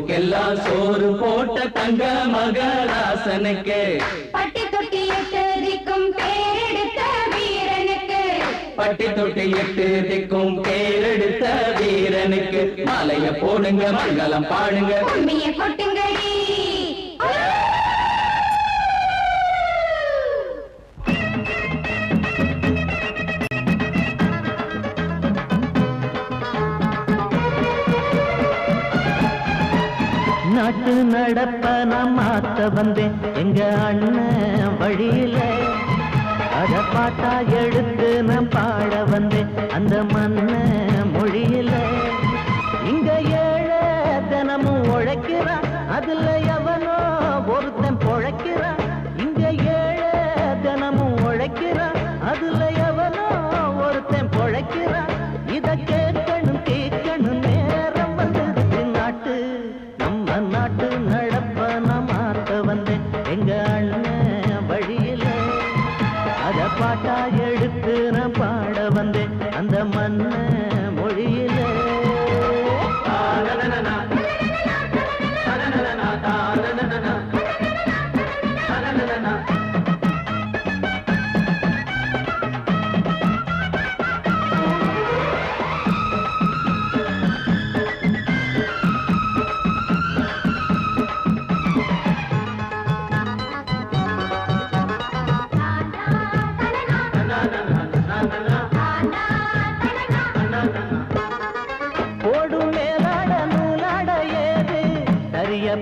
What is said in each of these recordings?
ஊருக்கெல்லாம் சோறு போட்ட தங்க மகராசனுக்கு பட்டி தொட்டி எட்டு திக்கும் பேரெடுத்த வீரனுக்கு பட்டி தொட்டி எட்டு திக்கும் பேரெடுத்த வீரனுக்கு மாலைய போடுங்க மங்களம் பாடுங்க உண்மையை கொட்டுங்கடி நாட்டு நடப்ப நான் மாத்த வந்தேன் எங்க அண்ணன் வழியில அத பாட்டா எடுத்து நான் பாட வந்தேன் அந்த மண்ண மொழியில இங்க ஏழை தினமும் உழைக்கிறான் அதுல எவனோ ஒருத்தன் பொழைக்கிறான் இங்க ஏழை தினமும் உழைக்கிறான் அதுல எவனோ ஒருத்தன் பொழைக்கிறான் இத கேட்கணும் கேட்கணும் நேரம் வந்தது நாட்டு நம்ம நாட்டு நடப்ப நான் மாத்த வந்தேன் எங்க அண்ணன் வழியில அத பாட்டா எடுத்து நான் பாட வந்தேன் அந்த மண்ண மொழியில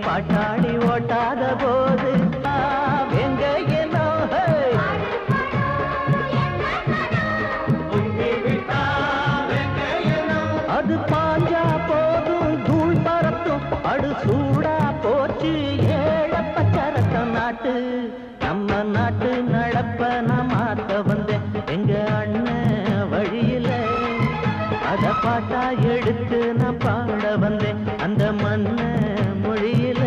பாட்டாளி ஓட்டாத போது எங்க என்னோ அது பாஞ்சா போதும் தூள் பறத்தும் அடு சூடா போச்சு ஏழப்பச்சரத்தம் நாட்டு நம்ம நாட்டு நடப்ப நான் மாத்த வந்தேன் எங்க அண்ணன் வழியில அத பாட்டா எடுத்து நான் பாட வந்தேன் அந்த மண்ண மொழியில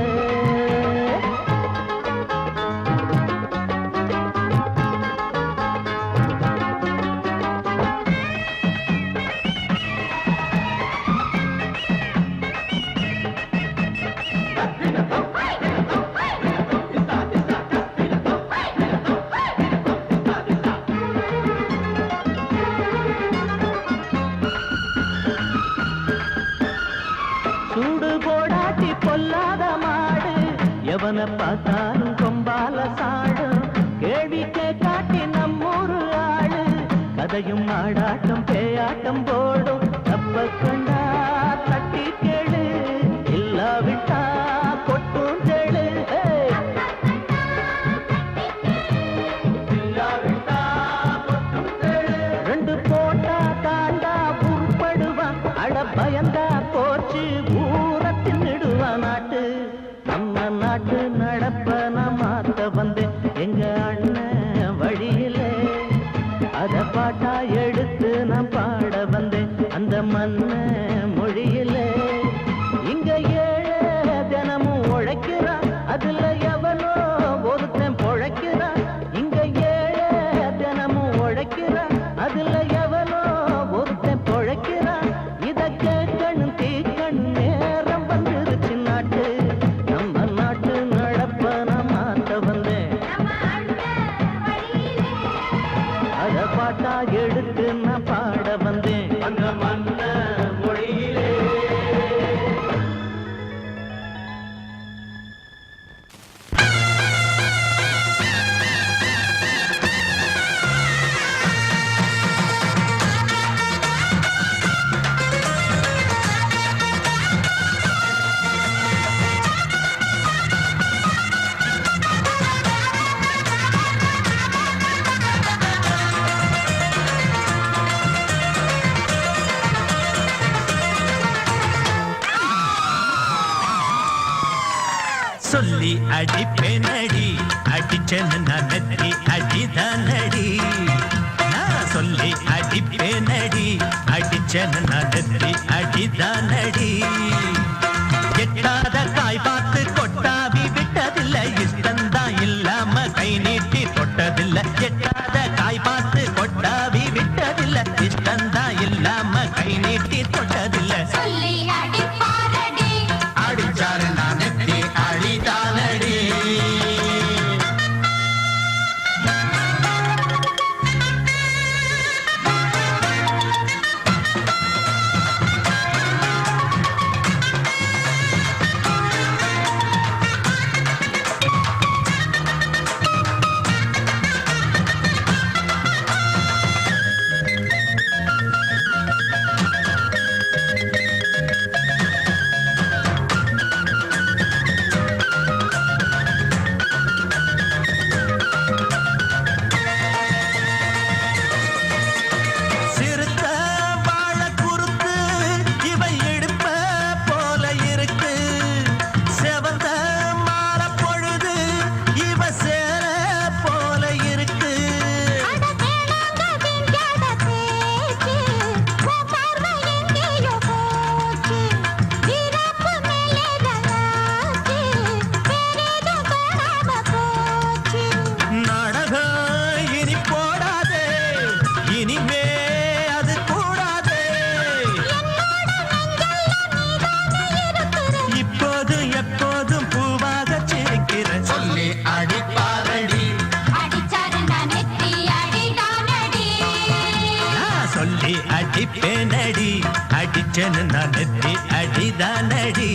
சூடு போடாட்டி பொல்லாத மாடு எவனை பார்த்தாலும் கொம்பால சாடும் கேள்வி கேட்டாட்டி நம்மூரு ஆளு கதையும் ஆடாட்டம் பேயாட்டம் போடும் தப்ப கண்டா தட்டி கேளு இல்லாவிட்டா கொட்டும் கேளு ரெண்டு போட்டா தாண்டா உருப்படுவான் அட பயந்தா போச்சு ஊரத்தின் நெடுவான் நாட்டு நம்ம நாட்டு நடப்ப நான் மாத்த வந்தேன் எங்க அண்ணன் வழியில அத பாட்டா எடுத்து நான் பாட வந்தேன் அந்த மண்ண மொழியில இங்க ஏழை தினமும் உழைக்கிறான் அதுல எவனோ ஒருத்தன் பொழைக்கிறான் இங்க ஏழை தினமும் உழைக்கிறான் அதுல எவனோ ஒருத்தன் பொழைக்கிறான் இத கேட்கணும் தீக்கணும் நேரம் வந்துருச்சு நாட்டு நம்ம நாட்டு நடப்ப நான் மாத்த வந்தேன் அத பாட்டா எடுத்து நான் பாட வந்தேன் அந்த மண்ண மொழியிலே சொல்லி அடிப்பேனடி அடிச்சேன்னு நான் நெத்தி அடிதானடி நான் சொல்லி அடிப்பேனடி அடிச்சேன்னு நான் நெத்தி அடிதானடி எட்டாத காய் பார்த்து கொட்டாவி விட்டதில்லை இஷ்டந்தான் இல்லாம கை நீட்டி தொட்டதில்லை எட்டாத காய் பார்த்து கொட்டாவி விட்டதில்லை இஷ்டந்தான் இல்லாம கை நீட்டி தொட்டதில்லை சொல்லி அடிப்பாரடி அடிச்சாரு அடிச்சேன்னு நான் நெத்தி அடிதானடி.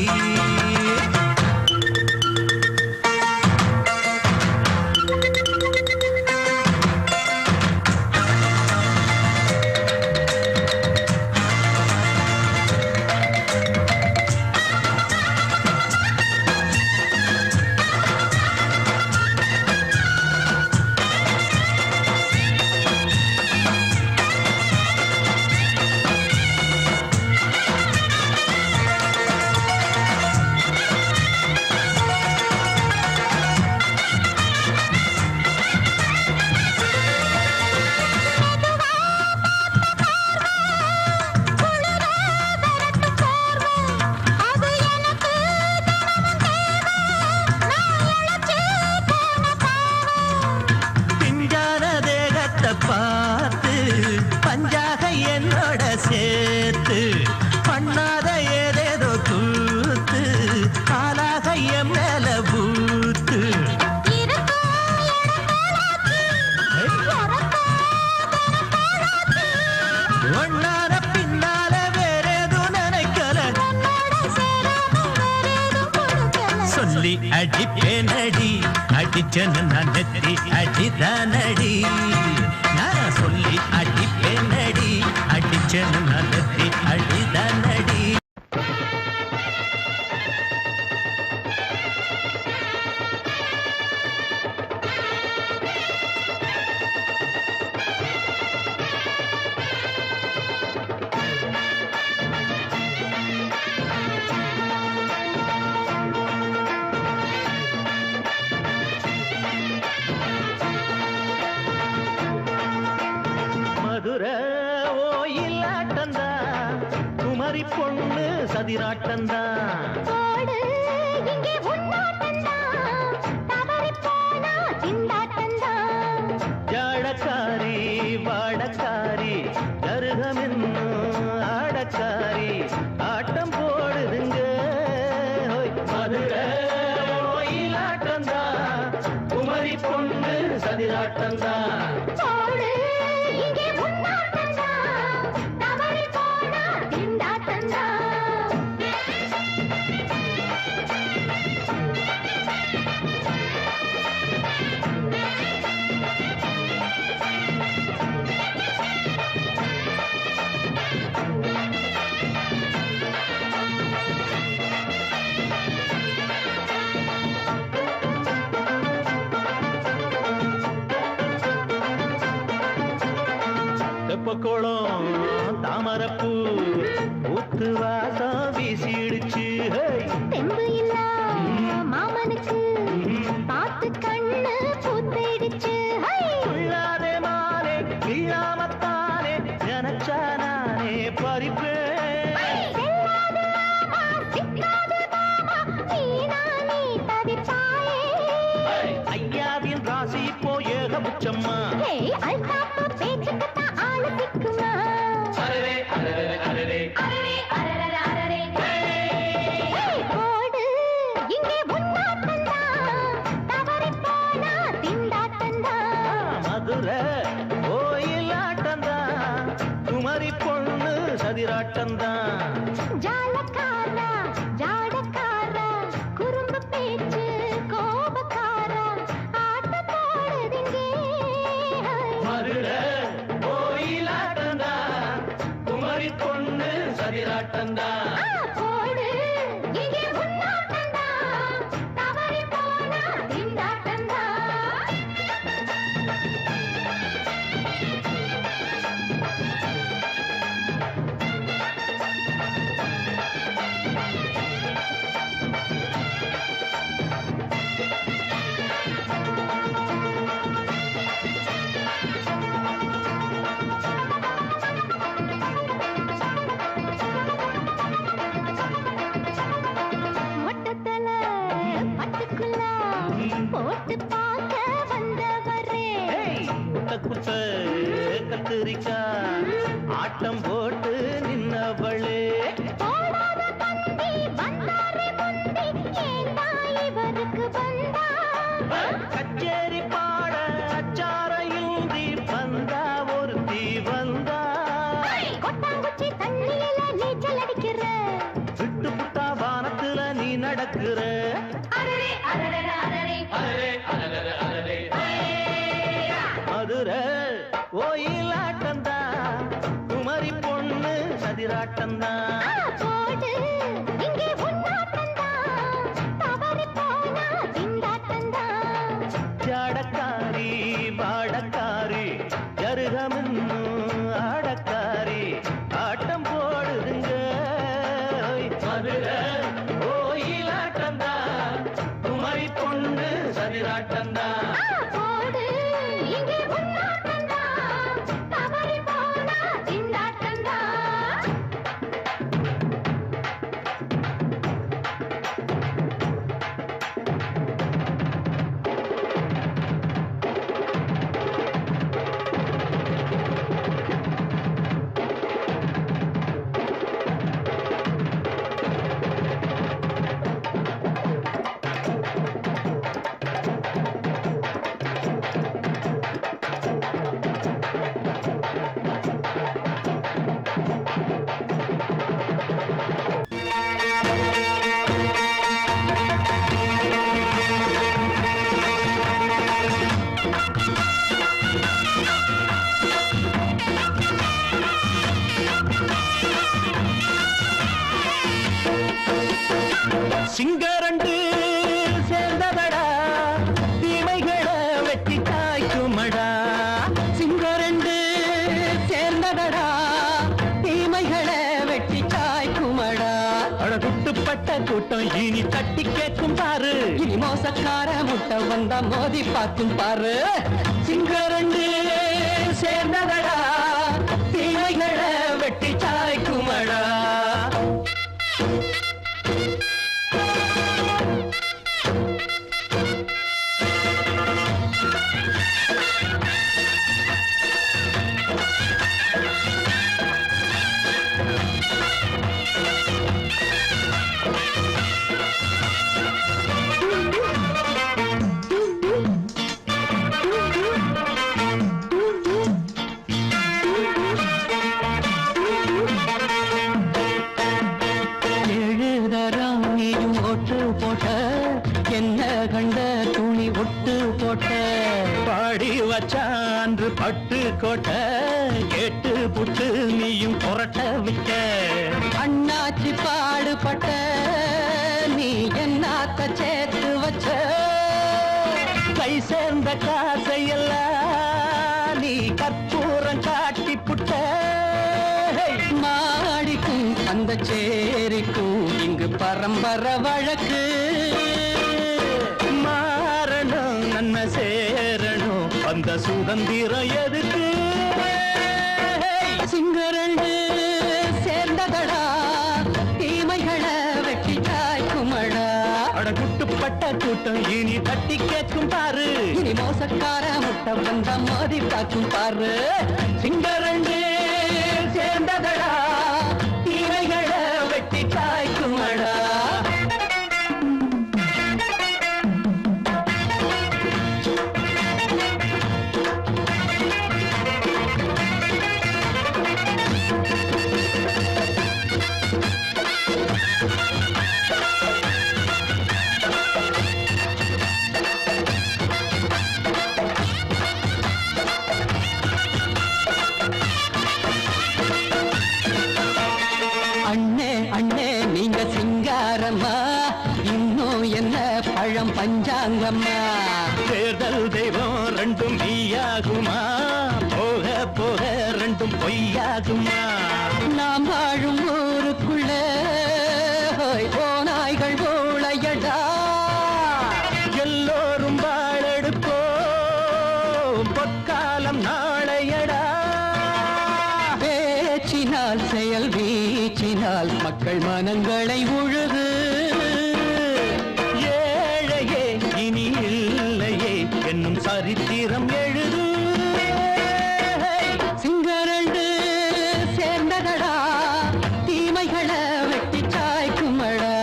பார்த்து பஞ்சாக என்னோட சேர்த்து பண்ணாத ஏதேதோ கூத்து ஆளாக என் மேல பூத்து ஒன்னார பின்னால வேறேதோ நினைக்கல சொல்லி அடிப்பேனடி அடிச்சன்னு நான் நெத்தி அடிதானடி. நான் சொல்லி அடிப்பேனடி அடிச்சன்னு நான் நெத்தி அடிதானடி. மதுரை ஓயிலாட்டந்தா குமரி பொண்ணு சதிராட்டந்தா ஜாடக்காரி வாடக்காரி கருகமென்னு ஆடக்காரி ஆட்டம் போடுதுங்க. மதுரை ஓயிலாட்டந்தா குமரி பொண்ணு சதிராட்டந்தா தெப்பக்குளம் தாமரப்பூ ஊத்து வாசம் வீசிடுச்சு. தெம்பு இல்ல மாமனுக்கு பார்த்து கண்ணு பூத்திடுச்சு. உள்ளாதே மாலே இல்லாமத்தானே நினைச்சா நானே பறிப்பேன். ஐயாவின் ராசி இப்போ ஏகபட்சம்மா. மதுரை கோயிலாட்டந்தா குமரி பொண்ணு சதிராட்டந்தா ஜாலக்காரா ஜாடக்காரா குறும்பு பேச்சு கோபக்காரா ஆட்ட போடுதுங்க. மதுரை கோயிலாட்டந்தா குமரி பொண்ணு சதிராட்டந்தா போடு இங்கே உன்னாட்டந்தா தவறி போனா திண்டாட்டந்தா. போட்டு பார்க்க வந்தவரே குத்த கத்திரிக்கா ஆட்டம் போட்டு நின்னவளே போடாத பந்தி வந்தாரே முந்தி ஏண்டா இவருக்கு வந்தா கச்சேரி பாட அச்சாரையுந்தி வந்தா ஒருத்தி வந்தா கொட்டாங்குச்சி தண்ணியில நீச்சல சதிராட்டம்தான் போடு இங்கே உன்னாட்டந்தான் தவறி போனா திண்டாட்டந்தான் ஜாடக்காரி பாடக்காரி ஜருகமின்னு ஆடக்காரி ஆட்டம் போடுதுங்க மதுரை கோயிலாட்டம்தான் குமரி பொண்ணு சதிராட்டம்தான் போடு இங்கே உன்னாட்டந்தான் தவறி போனா திண்டாட்டந்தான் சிங்கரண்டு சேர்ந்ததடா தீமைகளை வெட்டி காய்க்குமடா சிங்கரண்டு சேர்ந்ததடா தீமைகளை வெட்டி காய்க்குமடா அழகுட்டுப்பட்ட கூட்டம் இனி தட்டி கேட்கும் பாரு இனி மோசக்கார முட்டை வந்தா மோதி பார்க்கும் பாரு சிங்கரண்டு சேர்ந்ததடா தீமைகளை வெட்டி காய்க்குமடா எழுதறான் நீயும் ஒட்டு போட்ட என்ன கண்ட துணி ஒட்டு போட்ட பாடி வச்சான்று பட்டு கோட்டை கேட்டு புட்டு நீயும் புரட்ட விட்ட அண்ணாச்சி பாடுபட்ட நீ என்னாத்த சேர்த்து வச்ச கை சேர்ந்த காசையெல்லாம் நீ கற்பூரம் காட்டி புட்ட மாடிக்கும் அந்த சேரிக்கும் இங்கு பரம்பரை வழக்கு மாறணும் நன்மை சேரணும் அந்த சுதந்திரம் எதுக்கு சிங்கரண்டு சேர்ந்ததடா தீமைகளை வெட்டி காய்க்குமடா அடகுட்டுப்பட்ட கூட்டம் இனி தட்டி கேட்கும் பாரு இனி மோசக்கார முட்டை வந்த மோதி பார்க்கும் பாரு சிங்கரண்டு சேர்ந்ததடா தீமைகளை வெட்டி காய்க்குமடா அண்ணே அண்ணே நீங்க சிங்காரம்மா இன்னும் என்ன பழம் பஞ்சாங்கம்மா தேர்தல் தெய்வம் ரெண்டும் மெய்யாகுமா போக போக ரெண்டும் பொய்யாகுமா நாம் வாழும் ஊருக்குள்ள ஓநாய்கள் ஊழையடா எல்லோரும் வாழெடுப்போம் பொற்காலம் நாளையடா பேச்சினால் செயல் வீச்சினால் மக்கள் மனங்களை உழுது ஏழையே இனி இல்லையே என்னும் சரித்திரம் எழுது சிங்கரண்டு சேர்ந்ததடா தீமைகளை வெட்டி சாய்க்குமடா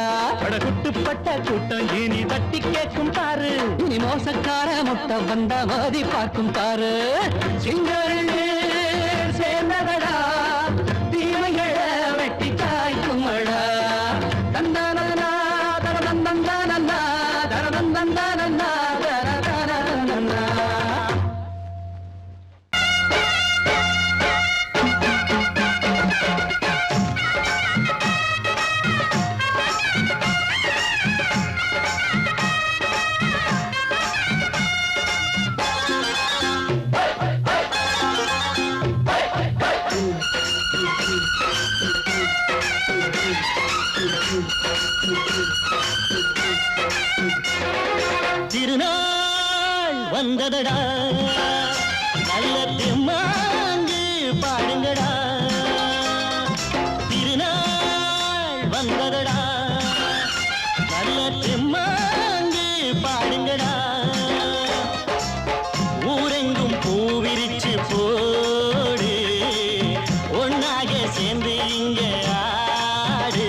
படகுட்டுப்பட்ட கூட்டம் இனி தட்டி கேட்கும் பாரு இனி மோசக்கார முட்டை வந்த மோதி பார்க்கும் பாரு சிங்கரண்டு சேர்ந்ததடா தீமைகளை வெட்டி காய்க்குமடா தந்தானா தரதந்தந்தானா தரதந்தந்தானா தரதந்தந்தானா திருநாள் வந்ததடா நல்ல தெம்மாங்கு பாடுங்கடா திருநாள் வந்ததடா நல்ல தெம்மாங்கு பாடுங்கடா ஊரெங்கும் பூவிரிச்சு போடு ஒன்னாக சேர்ந்து இங்க ஆடு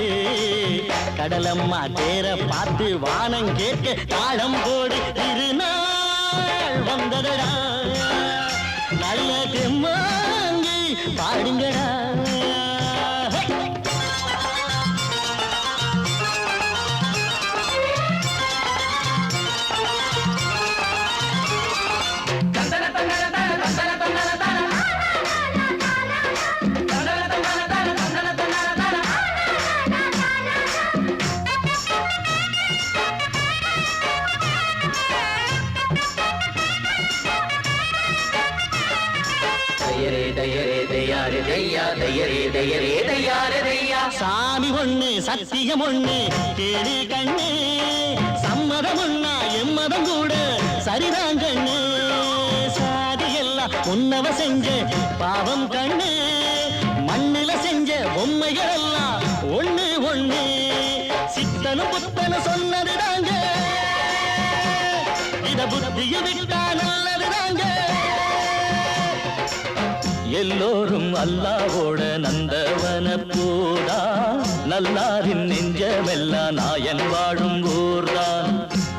கடலம்மா தேர பார்த்து வானம் கேட்க தாளம் போடு திருநாள் வந்ததடா நல்ல தெம்மாங்கி பாடுங்கடா சாமி ஒண்ணு சத்தியம் ஒண்ணு கேடு கண்ணு சம்மதம் ஒண்ணா எம்மதம் கூட சரிதான் கண்ணு சாதி எல்லாம் உன்னவ செஞ்ச பாவம் கண்ணு மண்ணில செஞ்ச பொம்மைகள் எல்லாம் ஒண்ணு ஒண்ணு சித்தனும் புத்தனும் சொன்னதுதாங்க இத புத்திய விட்டா நல்லதுதாங்க எல்லோரும் அல்லாவோட நந்தவன பூதா நல்லாரின் நெஞ்சமெல்லாம் நாயன் வாழும் ஊர்தான்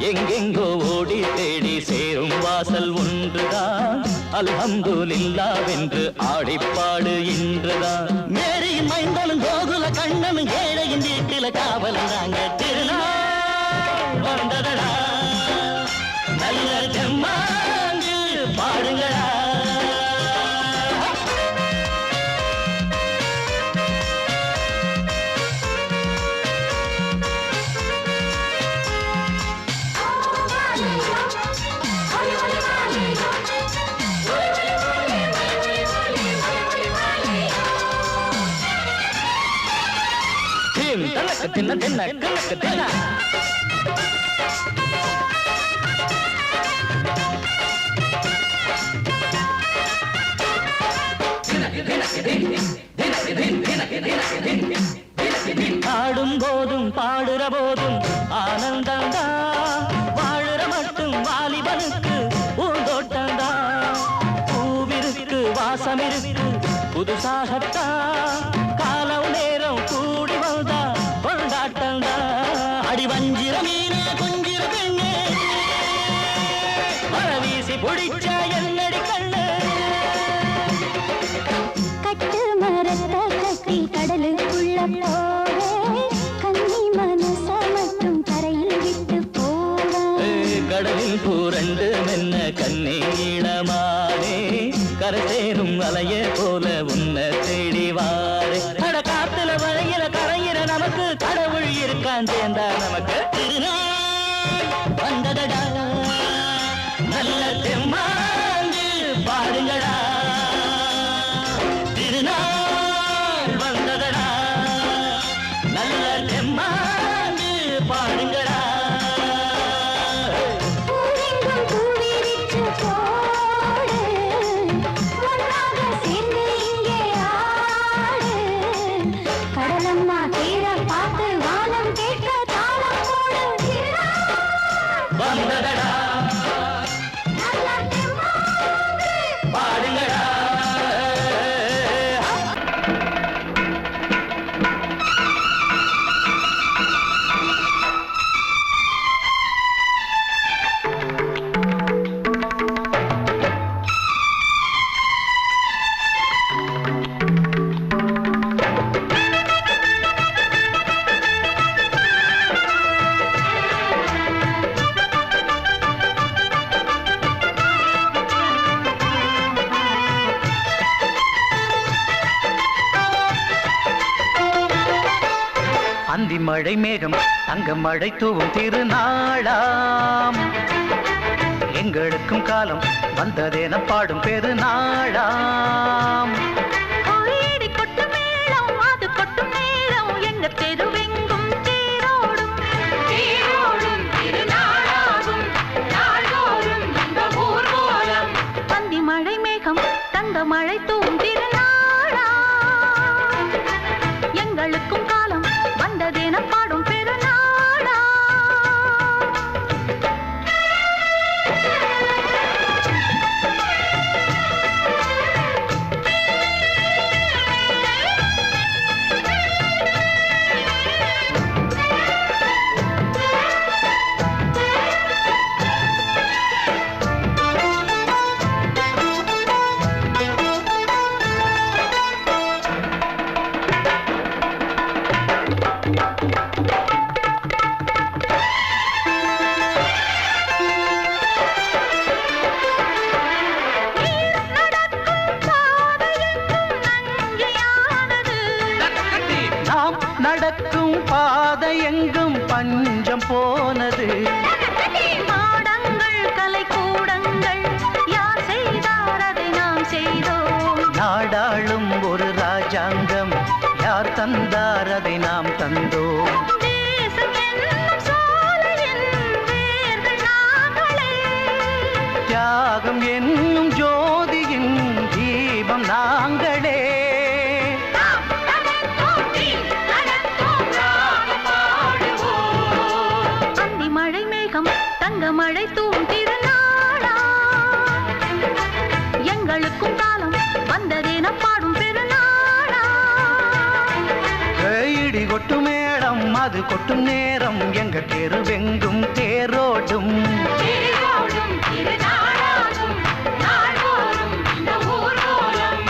எங்கெங்கோ ஓடி தேடி சேரும் வாசல் ஒன்றுதான் அல்ஹம்துலில்லாஹ்வென்று ஆடிப்பாடு இன்றுதான் மேரியின் மைந்தனும் கோகுல கண்ணனும் ஏழையின் வீட்டில காவலந்தாங்க திருநாள் வந்ததடா நல்ல தெம்மாங்கு பாடுங்களா தின்ன தின்ன கணக்கு தின்ன ஆடும் போதும் பாடுற போதும் ஆனந்தந்தா வாழுற மட்டும் வாலிபனுக்கு பூந்தோட்டந்தா பூவிருக்கு வாசம் இருக்கு புதுசாகத்தான் காலம் நேரம் கூடி வந்தா கொண்டாட்டந்தா அடி வஞ்சிர மீன கொஞ்சிர பெண்ணே வரவீசி பிடிச்ச என்னடி கண்ணு கட்டு மரத்தை கட்டி கடலுக்குள்ள போவே கன்னி மனச மட்டும் கரையில் விட்டு போவே கடலில் பூரண்டு மென்ன கண்ணீடமானே கரை சேரும் அலைய போல உன்னை தேடி வாரே அட காத்துல வளையில கரையிற நமக்கு கடவுள் இருக்கான் சேர்ந்தா நமக்கு திருநாள் வந்ததடா நல்ல தெம்மாங்கு பாடுங்கடா திருநாள் வந்ததடா நல்ல தெம்மாங்கு பாடுங்கடா பூவெங்கும் பூவிரிச்சு போடு ஒன்னாக சேர்ந்து இங்கே ஆடு கடலம்மா தேர பார்த்து வானம் கேட்க தாளம் போடு வந்ததடா நல்ல தெம்மாங்கு பாடுங்கடா அந்தி மழை மேகம் தங்க மழை தூவும் திருநாளாம் எங்களுக்கும் காலம் வந்ததென பாடும் பெருநாளாம் கோயிடி கொட்டு மேளம் அது கொட்டு மேளம் எங்க தெருவெங்க பாதை எங்கும் பஞ்சம் போனது. மாடங்கள் கலை கூடங்கள் யார் செய்தார் அதை நாம் செய்தோம். நாடாளும் ஒரு ராஜாங்கம் யார் தந்தார் அதை நாம் தந்தோம். தேசம் என்னும் சோலையின் வேர்கள் நாங்களே. தியாகம் என்னும் ஜோதியின் தீபம் நாங்களே. அந்தி மழை மேகம் தங்க மழை தூவும் திருநாளா. எங்களுக்கும் காலம் வந்ததென பாடும் பெருநாளா. இடி கொட்டும் மேடம் அது கொட்டும் நேரம் எங்க தெருவெங்கும் தேரோடும். தேரோடும் திருநாளாகும் நாள்தோறும் இந்த ஊர்வலம்.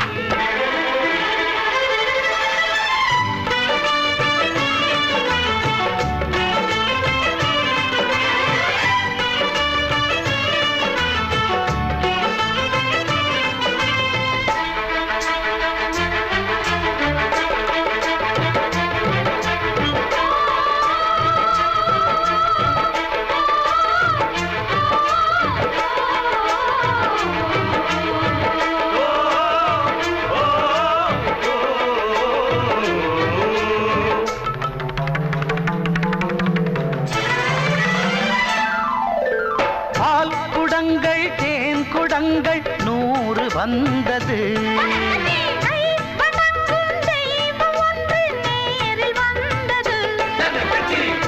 பால் குடங்கள் தேன் குடங்கள் 100 வந்தது.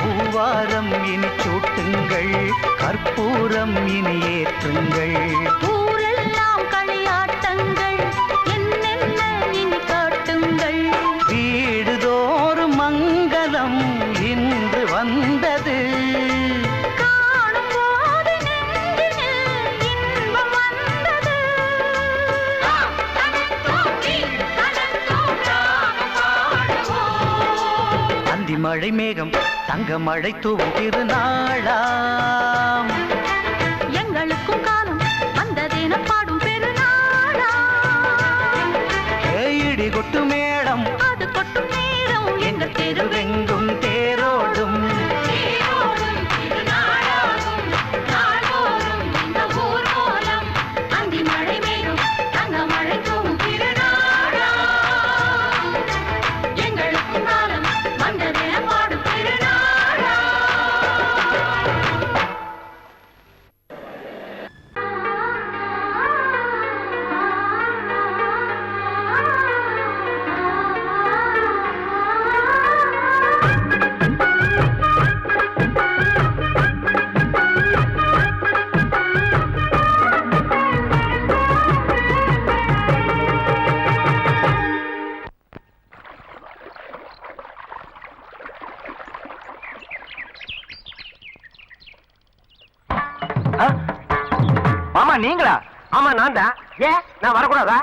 பூவாரம் இனி சூட்டுங்கள் கற்பூரம் இனி ஏற்றுங்கள். ஊரெல்லாம் களியாட்டங்கள் என்னென்ன இனி காட்டுங்கள். வீடுதோறும் மங்களம் இன்று வந்தது. காணும் போது நெஞ்சினில் இன்பம் வந்தது. அந்தி மழை மேகம் தங்க மழை தூவும் திருநாளாம். எங்களுக்கும் காலம் வந்ததென பாடும் பெருநாளா. இடி கொட்டு மேடம் அது கொட்டும் நேரம் எங்கள் தெருவெங்கும் தேரோடும். தேரோடும் திருநாளாகும் நாள்தோறும் இந்த ஊர்வலம். அந்தி மழை மேகம் தங்க மழை தூவும் திருநாளா. எங்களுக்கும் காலம் வந்ததென பாடும் பெருநாளா. மாமா நீங்களா? ஆமா நான் தான். ஏன் நான் வரக்கூடாதா?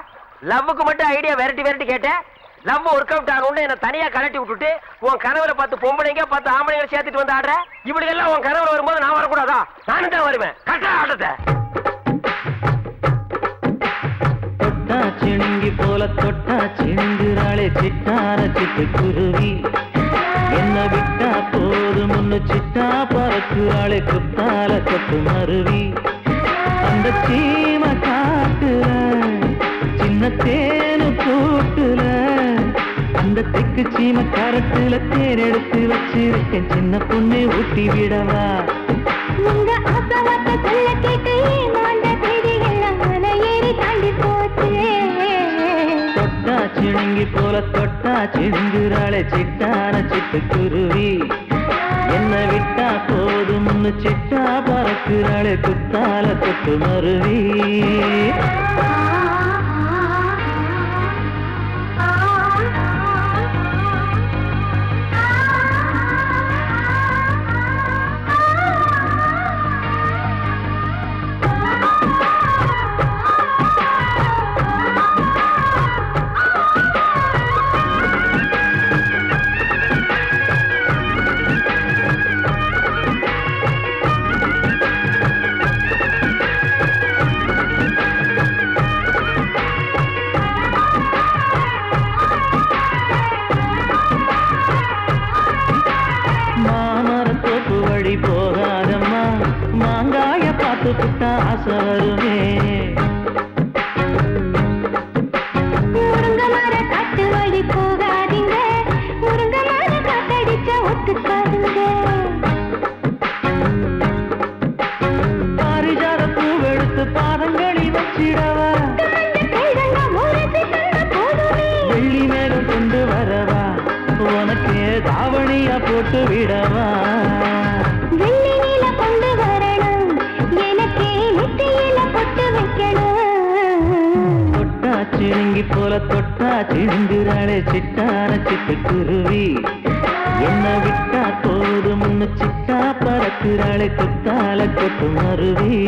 லவ்வுக்கு மட்டும் ஐடியா வெரைட்டி வெரைட்டி கேட்டேன். லவ் ஒர்க் அவுட் ஆகணும்னு என்ன தனியா கலட்டி விட்டுட்டு உன் கனவுல 10 பொம்பளைங்க 10 ஆம்பளைங்க சேர்த்துட்டு வந்து ஆடுற. இப்படி எல்லாம் உன் கனவுல வரும்போது நான் வரக்கூடாதா? நானும் தான் வருவேன். கட்டா ஆட்டத்தை தொட்டா சிணுங்கி போல தொட்டா சிணுங்குறாளே சிட்டார சிட்டுக்குருவி. என்ன விட்டா போதும் முன்னு சிட்டா பறக்குறாளே குத்தால கொத்து மருவி. அந்த சீம காட்டுல சின்ன தேனு கூட்டுல அந்த தெக்கு சீம கரட்டுல தேர் எடுத்து வச்சிருக்கேன் சின்ன பொண்ணு ஊட்டி விடவா. உங்க ஆசவாத்த சொல்ல கேட்டு ஏமாந்த தேதி எல்லாம் மன ஏறி தாண்டி போச்சு. தொட்டா சிணுங்கி போல தொட்டா சிணுங்குறாளே சிட்டார சிட்டுக்குருவி. என்ன விட்டா போதும் சிட்டா பறக்குறாளே குத்தால கொத்து மருவி. ஆசை வருமே. முருங்க மர காட்டு வழி போகாதீங்க, முருங்க மர காத்தடிச்ச ஒத்துக்காதுங்க. பாரிஜாத பூவெடுத்து பாதங்களில் வச்சிடவா, வெள்ளி மேகம் கொண்டு வரவா, உனக்கு தாவணியா போட்டு விடவா. வெள்ளி நீல கொண்டு வரணும், எனக்கே நெத்தியில பொட்டு வைக்கணும். தொட்டா சிணுங்கி போல தொட்டா சிணுங்குறாளே சிட்டான சிட்டுக்குருவி, என்ன விட்டா போதும் முன்னு சிட்டா பறக்குறாளே குத்தால கொட்டு மருவி.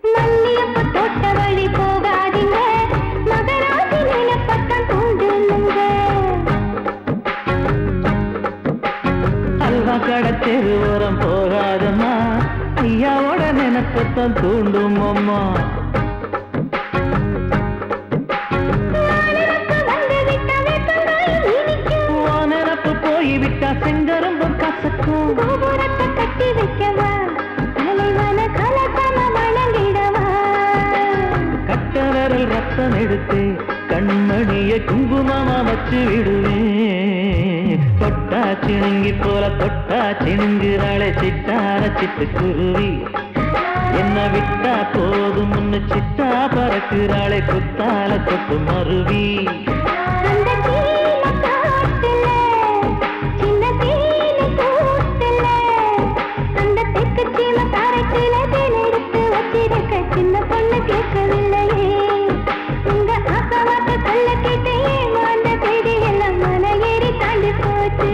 மல்லியப்ப தோட்ட வழி போகாதீங்க, மகராசி நிலப்பட்டம் தூண்டுங்க. அல்வா கடத்தெரு ஓரம் போகாதம்மா, ஐயாவோட நினைப்பத்தான் தூண்டும் அம்மா. நினப்பு போய்விட்டா செங்கரும்பு கசக்கும். கோபுரத்தை கட்டி வைக்கவா, தலைவன கலக்கம வணங்கிடவா. கட்ட விரல் ரத்தம் எடுத்து கண்மணிய குங்குமமா வச்சு விடுவேன். தொட்டா சிணுங்கி போல தொட்டா சிணுங்குறாளே சிட்டார சிட்டுக்குருவி, என்ன விட்டா போதும் முன்னு சிட்டா பறக்குறாளே குத்தால கொட்டு மருவி. அந்த சீன காட்டுல, சின்ன சீன கூட்டுல, அந்த தெற்கு சீம காரைக்குல தேன் எடுத்து வச்சிருக்க சின்ன பொண்ணு கேட்கவில்லையே. உங்க ஆசவாக்க சொல்ல கேட்டு ஏமாந்த செய்தி எல்லாம் மலை ஏறி தாண்டி போச்சு.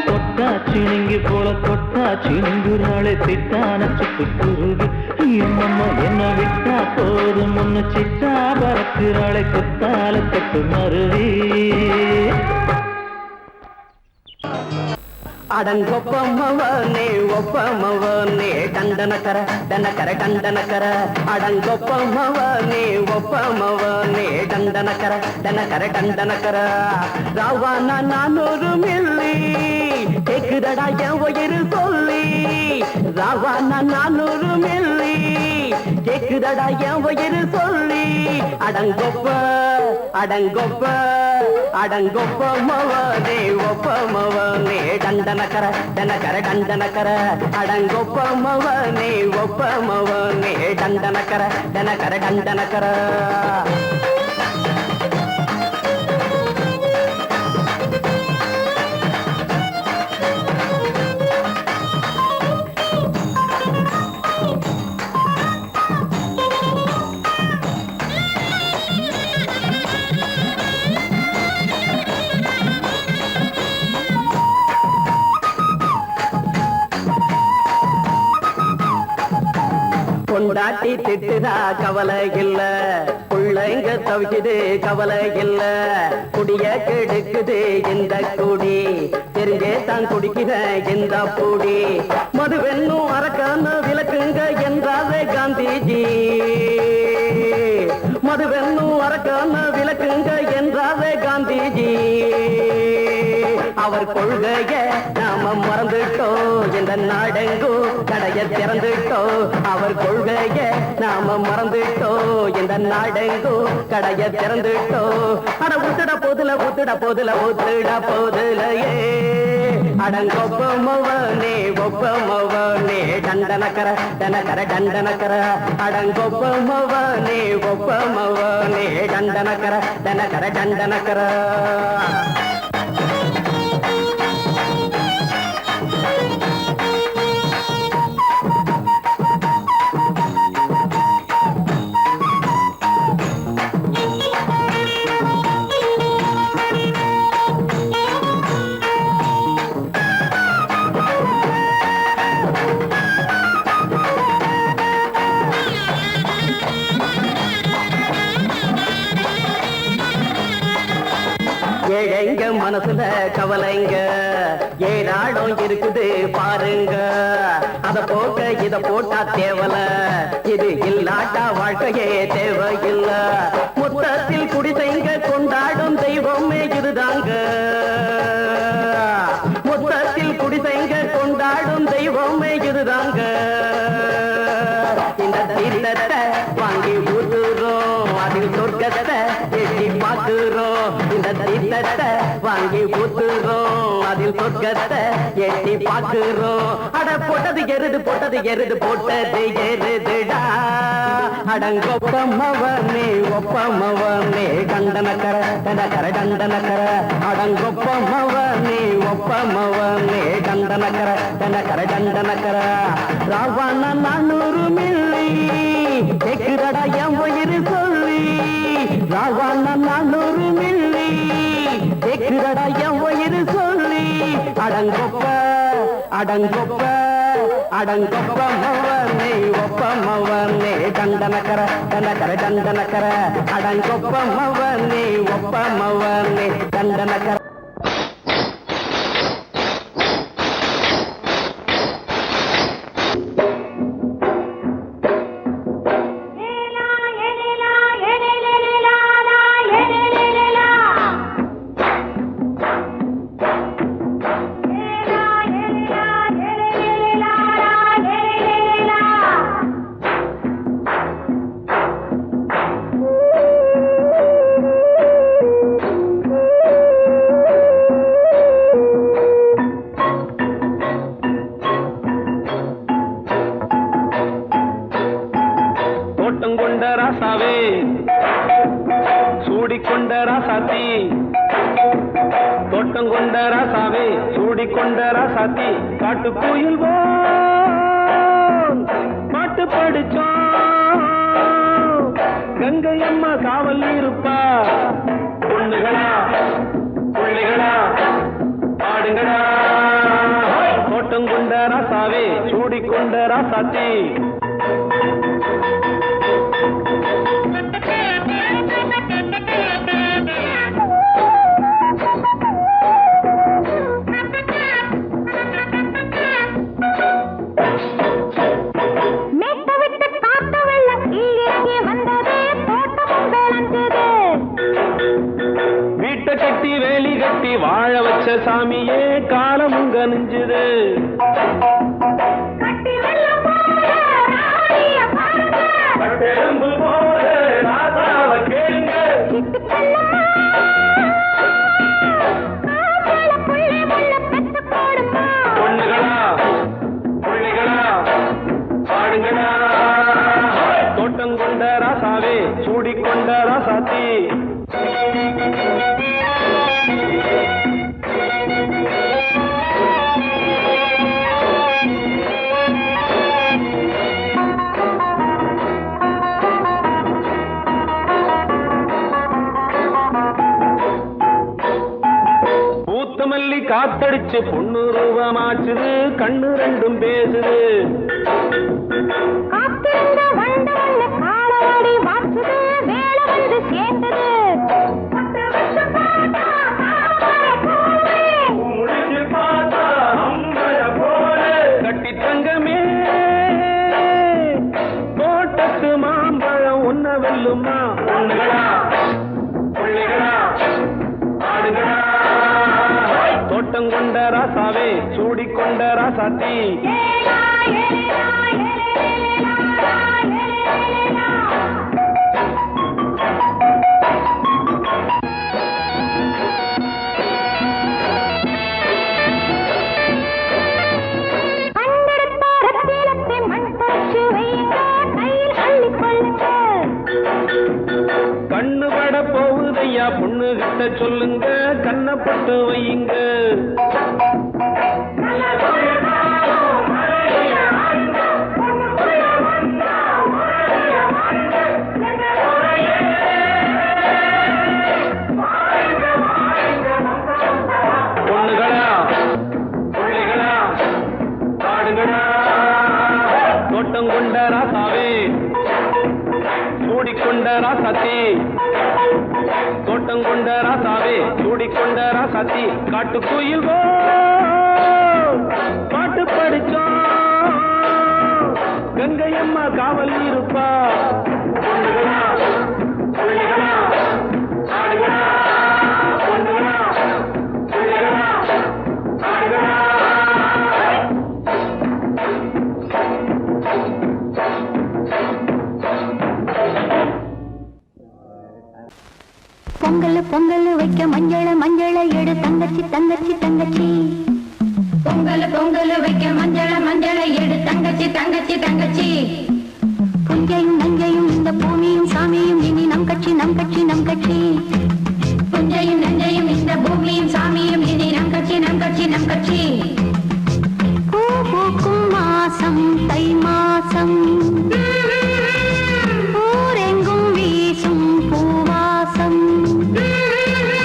தொட்டா சிணுங்கி போல தொட்டா சிணுங்குறாளே சிட்டான சிட்டுக்குருவி, எம்மம்மா என்ன விட்டா போதும் முன்னு சிட்டா பறக்குறாளே குத்தால கொட்டு மருவி. அடங்கொப்பமவனே ஒப்பமவனே டண்டனக்கர டனக்கர டண்டனக்கர, அடங்கொப்பமவனே ஒப்பமவனே டண்டனக்கர டனக்கர டண்டனக்கர. ராவான 400 மில்லி கேக்குதடா என் உயிர் சொல்லி, ராவான 400 மில்லி கேக்குதடா என் உயிர் சொல்லி. அடங்கொப்ப அடங்கொப்ப அடங்கொப்பமவனே ஒப்பமவனே டண்டனக்கர டனக்கர டண்டனக்கர, அடங்கொப்பமவனே ஒப்பமவனே டண்டனக்கர டனக்கர டண்டனக்கர. பொண்டாட்டி திட்டுதா கவலை இல்ல, புள்ளைங்க தவிக்குது கவலை இல்ல, குடிய கெடுக்குது இந்த குடி, தெரிஞ்சே தான் குடிக்கிற இந்த பூடி. மதுவென்னும் அரக்கான விளக்குங்க என்றாவே காந்திஜி, மதுவென்னும் அரக்கான விளக்குங்க என்றாவே காந்திஜி. அவர் கொள்கைய நாம மறந்துட்டோம், இந்த நாடெங்கும் கடைய திறந்துட்டோம். அவர் கொள்கைய நாம மறந்துட்டோம், இந்த நாடெங்கும் கடைய திறந்துட்டோம். அட ஊத்துட போதுல ஊத்துட போதுல ஊத்துட போதுலையே, அடங்கொப்பமவனே ஒப்பமவனே டண்டனக்கர டனக்கர டண்டனக்கர, அடங்கொப்பமவனே ஒப்பமவனே டண்டனக்கர டனக்கர டண்டனக்கர. மனசுல கவலைங்க ஏராளம் இருக்குது பாருங்க அத போக்க இத போட்டா தேவல இது இல்லாட்டா வாழ்க்கையே தேவையில்ல மொத்தத்தில் குடிசைங்க கொண்டாடும் தெய்வமே இதுதாங்க மொத்தத்தில் குடிசைங்க கொண்டாடும் தெய்வமே இதுதாங்க இந்த தீர்த்தத்தை வாங்கி ஊத்துறோம் அதில் சொர்க்கத்தை எட்டி பார்க்கிறோம் இந்த தீர்த்தத்தை வாங்கி ஊத்துறோம் அதில் சொர்க்கத்தை எட்டி பார்க்கிறோம் அட போட்டது எருது போட்டது எருதுடா அடங்கொப்பமவனே ஒப்பமவனே கண்டனக்கர கண்டனக்கர கண்டனக்கர அடங்கொப்பமவனே ஒப்பமவனே கண்டனக்கர கண்டனக்கர கண்டனக்கர ராவண 400 மில்லி கேக்குதடா என் உயிர் சொல்லி ராவண 400 மில்லி கேக்குதடா என் உயிர் சொல்லி அடங்கொப்ப அடங்கொப்ப அடங்கொப்பமவனே ஒப்பமவனே கண்டனக்கர கண்டனக்கர கண்டனக்கர அடங்கொப்பமவனே ஒப்பமவனே கண்டனக்கர காட்டுக்குயில் பாட்டு படிச்சோம் கங்கை அம்மா காவல் இருப்பா பொண்ணுகளா பிள்ளைகளா ஆடுங்களா தோட்டம் கொண்ட ராசாவே சூடிக்கொண்ட ராசாத்தி வாழ வச்ச சாமியே காலமும் கனிஞ்சுது பொண்ணுகளா பிள்ளைகளா பாடுங்களா தோட்டம் கொண்ட ராசாவே சூடிக்கொண்ட ராசாத்தி காத்தடிச்சு பொண்ணு ரூபமாச்சுது கண்ணு ரெண்டும் பேசுது கட்டி தங்கமே தோட்டத்து மாம்பழம் ஒன்ன வெல்லுமா பொண்ணுகளா பிள்ளைகளா ஆடுகளா தோட்டம் கொண்ட ராசாவே சூடிக்கொண்ட ராசாத்தி கண்ணு பட போகுதையா பொண்ணு கிட்ட சொல்லுங்க கண்ணப்பட்டு வையுங்க பொண்ணுகளா பிள்ளைகளா பாடுங்களா தோட்டம் கொண்ட ராசாவே சூடிக்கொண்ட ராசாத்தி தோட்டம் கொண்ட ராசாவே சூடிக்கொண்ட ராசாத்தி காட்டுக்குயில் பாட்டு படிச்சோம் கங்கையம்மா காவல் இருப்பா பொண்ணுகளா, புள்ளிகளா, ஆடுகளா, பொண்ணுகளா, புள்ளிகளா, ஆடுகளா. பொங்கல் பொங்கல் வைக்க மஞ்சள மஞ்சள எடு தங்கச்சி தங்கச்சி தங்கச்சி. பொங்கல் பொங்கல் வைக்க மஞ்சள மஞ்சள எடு தங்கச்சி தங்கச்சி தங்கச்சி. புஞ்சையும் நஞ்சையும் இந்த பூமியும் சாமியும் இனி நம் கட்சி நம் கட்சி நம் கட்சி. புஞ்சையும் நஞ்சையும் இந்த பூமியும் சாமியும் இனி நம் கட்சி நம் கட்சி நம் கட்சி. பூ பூக்கும் மாசம் தை மாசம் ஊரெங்கும் வீசும் பூவாசம்.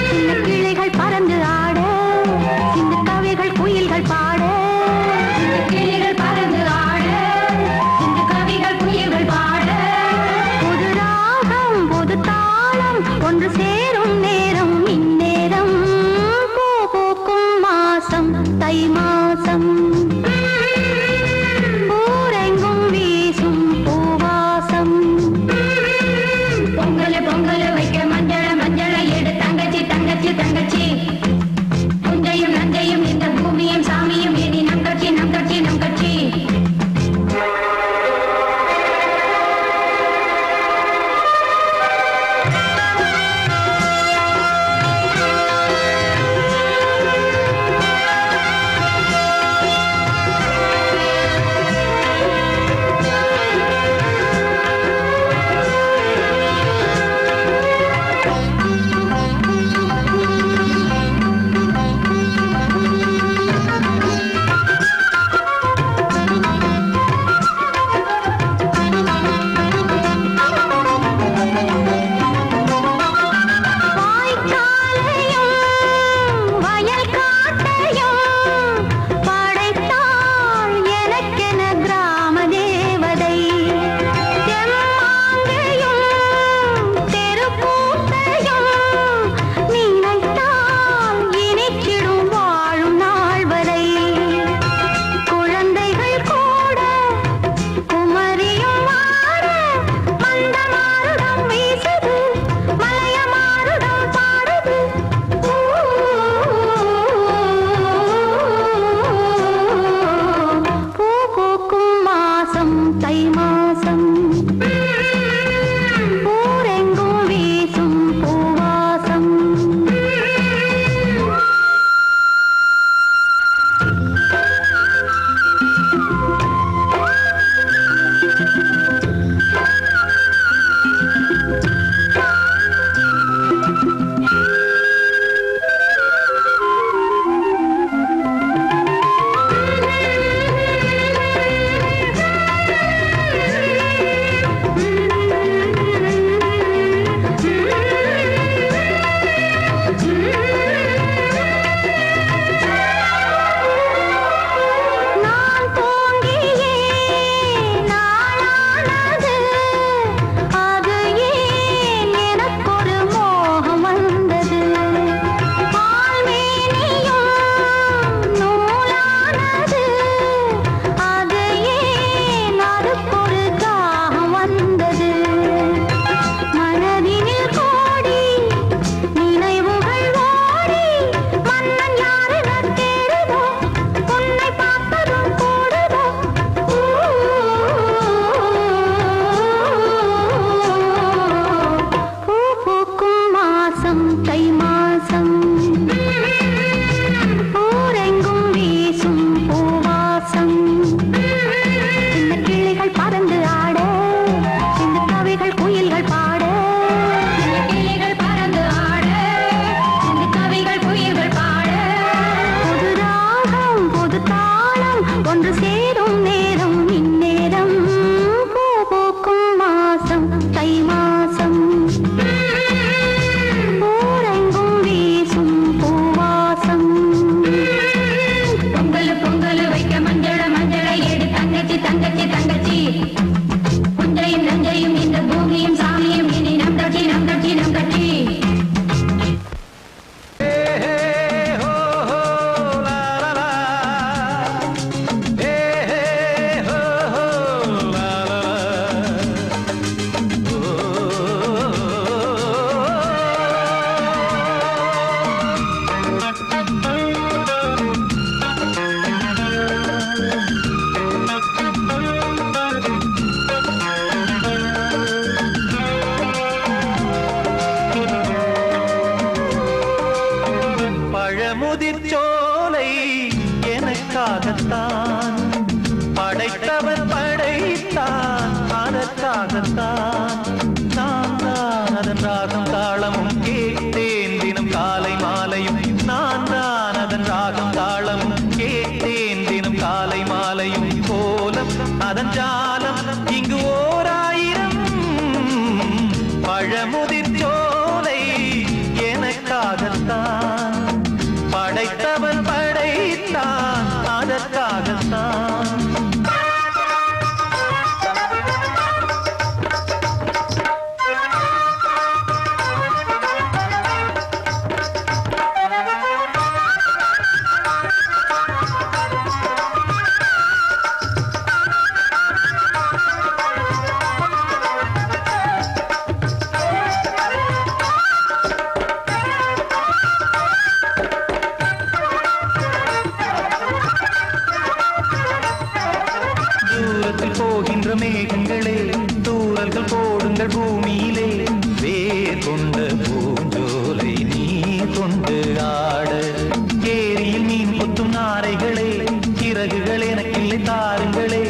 சின்ன கிளைகள் பறந்து ஆட சின்ன கவிகள் குயில்கள் பாட. சின்ன கிளைகள் பறந்து ஆட சின்ன எனக்காகத்தான் நான் தான் அதன் ராகம் தாளமும் கேட்டேன் தினம் காலை மாலையும் நான் தான் அதன் ராகம் தாளமும் கேட்டேன் தினம் காலை மாலையும் கோலம் அதன் ஜாலம் இங்கு ஓர் ஆயிரம் பழமுதிர் சோலை எனக்காகத்தான் படைத்தவன் படைத்தான் அதற்காகத்தான் போகின்ற மேகங்களே தூரல்கள் போடுங்கள் பூமியிலே வேர் கொண்ட பூஞ்சோலை நீ கொண்டு ஆட ஏரியில் மீன் கொத்தும் நாரைகளே சிறகுகள் எனக்கில்லை தாருங்களே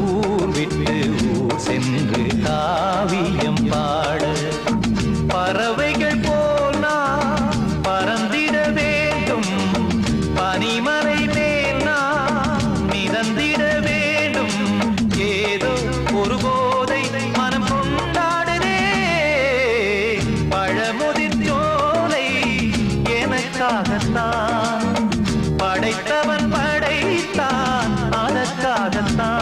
ஊர் விட்டு ஊர் சென்று காவியம் பாட பறவைகள் போல் நான் பறந்திட வேண்டும் பனிமலை மேல் நான் மிதந்திட வேண்டும் ஏதோ ஒரு போதை மனம் கொண்டாடுதே பழமுதிர் சோலை எனக்காகத்தான் படைத்தவன் படைத்தான் அதற்காகத்தான்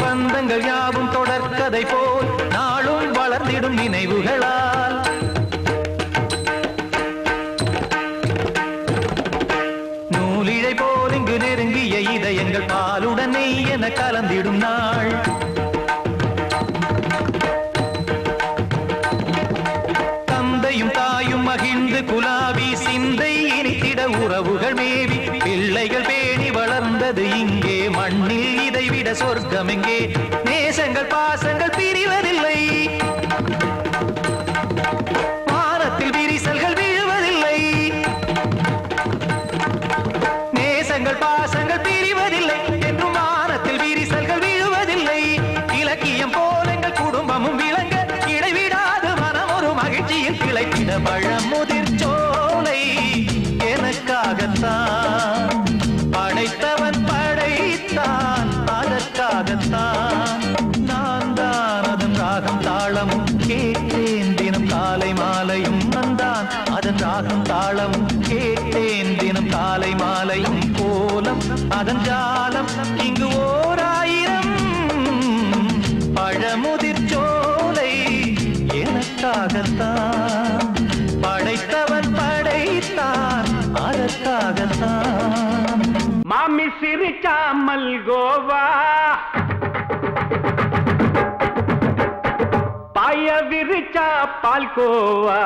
பந்தங்கள் யாவும் தொடர்கதை போல் நாளும் வளர்ந்திடும் நினைவுகளால் நூலிழை போல் இங்கு நெருங்கிய இதயங்கள் பாலுடன் நெய் என கலந்திடும் நாள் தந்தையும் தாயும் மகிழ்ந்து குலாவி சிந்தை இனித்திட உறவுகள் மேவி பிள்ளைகள் பேணி வளர்ந்தது இங்கே மண்ணில் இதைவிட சொர்க்கம் எங்கே நேசங்கள் பாசங்கள் பிரிவதில்லை வானத்தில் விரிசல்கள் விழுவதில்லை நேசங்கள் பாசங்கள் பிரிவதில்லை என்றும் வானத்தில் விரிசல்கள் விழுவதில்லை இலக்கியம் போல எங்கள் குடும்பமும் விளங்க இடைவிடாது மனம் ஒரு மகிழ்ச்சியில் கிளைத்திட பழமுதிர் சோலை எனக்காகத்தான் படைத்தவன் படைத்தான் அதற்காகத்தான் நான் தான் அதன் ராகம் தாளமும் கேட்டேன் தினம் காலை மாலையும் நந்தான் அதன் ராகம் தாளமும் கேட்டேன் தினம் காலை மாலையும் கோலம் அதன் ஜாலம் இங்கு ஓர் ஆயிரம் பழமுதிர் சோலை எனக்காகத்தான் படைத்தவன் படைத்தான் அதற்காகத்தான் மாமி சிரிச்சா மல்கோவா பாய விரிச்சா பால்கோவா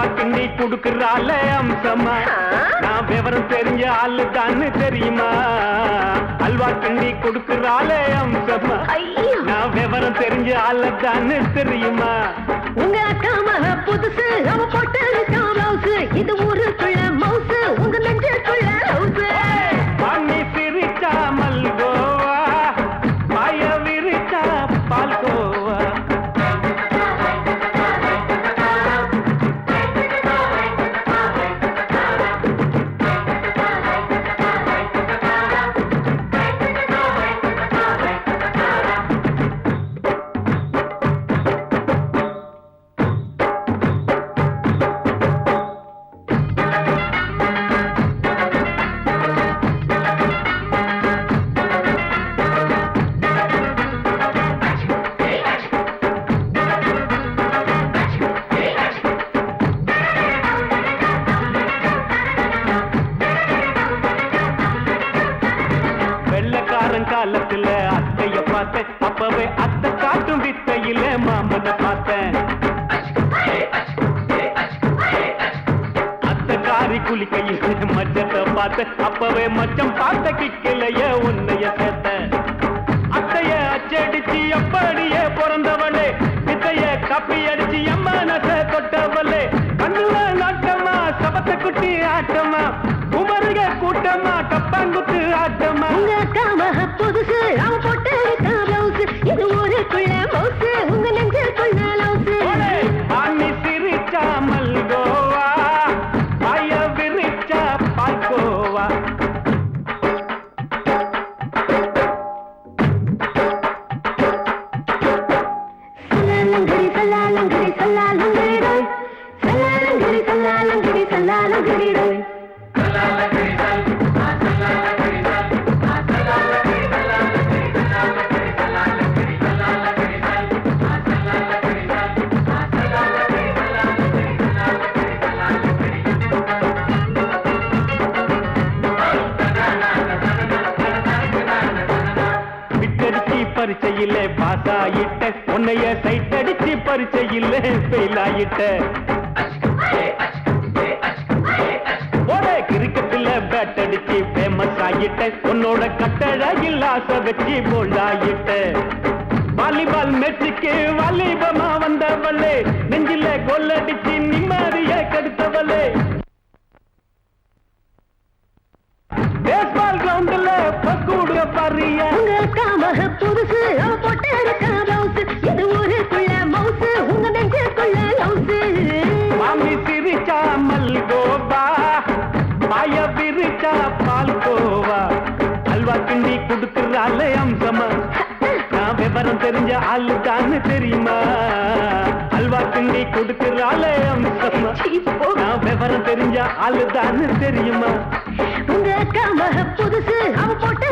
கிண்டி குடுக்கறால அம்சமா நான் விவரம் தெரிஞ்ச ஆளு தான்னு தெரியுமா அல்வா கிண்டி குடுக்கறால அம்சமா நான் விவரம் தெரிஞ்ச ஆளு தான்னு தெரியுமா உங்க அக்கா மக புதுசு அவ போட்டு பிளவுஸ் இது ஊருக்குள்ள மவுசு உங்க நெஞ்சுக்குள்ள ஹவுஸ் பண்ணி சிரிச்சா மல்கோவா பாய விரிச்சா பால்கோவா பார்த்தேன் அப்பவே அத்தை காட்டும் வித்தையில மாமனை பார்த்தேன் அத்தை காரி குளிக்கையில் மச்சத்தை பார்த்தேன் அப்பவே மச்சம் பார்த்த கிக்கலைய உன்னைய சேர்த்தேன் அத்தைய அச்சடிச்சு அப்படியே பிறந்தவளே வித்தைய காப்பி அடிச்சு அம்மானச தொட்டவளே கண்ணுல நாட்டமா சபத்தை குட்டி ஆட்டமா உமருக கூட்டமா கப்பாங்குத்து ஆட்டமா உங்க அக்காம புதுசு அவ போட்டு பிளவுஸ் இது ஊருக்குள்ள மவுசு உங்க நெஞ்சுக்குள்ள லவுசு ஆணி சிரிச்சா மல்கோவா பாய விரிச்சா பால்கோவா சல்லாலங்கடி சல்லாலங்கடி சல்லாலங்கடி சல்லாலங்கடி சல்லாலங்கடி பரிச்சையில பாஸ் ஆயிட்ட உன்னைய சைட் அடிச்சு பரிச்சையில ஃபெயில் ஆயிட்ட கிரிக்கெட்ல பேட் அடிச்சு ஃபேமஸ் ஆயிட்ட உன்னோட கட்டழகில் ஆசை வச்சு போல்ட் ஆயிட்ட வாலிபால் மேட்சுக்கு வாலிபமா வந்தவளே நெஞ்சில கோல் அடிச்சு நிம்மதிய கெடுத்தவளே பேஸ்பால் கிரவுண்ட்ல பக்கூடுக பாரியா உங்க அக்காம புதுசு அவ போட்டு பிளவுஸ் இது ஊருக்குள்ள மவுசு உங்க நெஞ்சுக்குள்ள லவுசு மாமி சிரிச்சா மல்கோவா பாய விரிச்சா பால்கோவா அல்வா கிண்டி கொடுக்குறாள் அம்சமா நான் விவரம் தெரிஞ்ச ஆளு தான் தெரியுமா அல்வா கிண்டி கொடுக்குறாள் அம்சமா நான் விவரம் தெரிஞ்ச ஆளு தான் தெரியுமா உங்க அக்காம புதுசு அவ போட்டு